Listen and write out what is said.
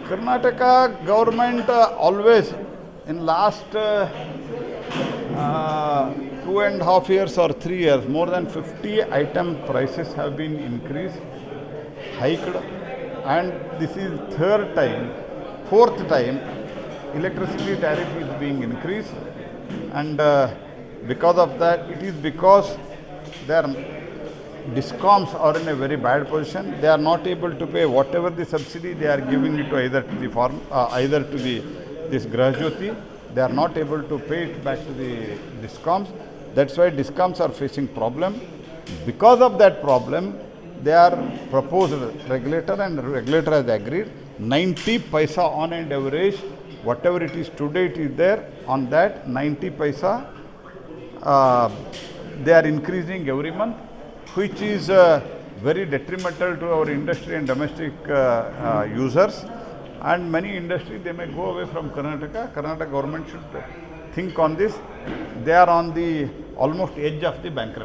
Karnataka government always in last 2.5 years or 3 years, more than 50 item prices have been increased, hiked, and this is fourth time electricity tariff is being increased, and because of that, it is because their discoms are in a very bad position. They are not able to pay whatever the subsidy they are giving it to either to the farm, either to the this Grahajyoti. They are not able to pay it back to the discoms. That's why discoms are facing problem. Because of that problem, they are proposed regulator, and regulator has agreed 90 paisa on an average. Whatever it is today, it is there. On that 90 paisa, they are increasing every month, which is very detrimental to our industry and domestic users. And many industries, they may go away from Karnataka. Karnataka government should think on this. They are on the almost edge of the bankruptcy.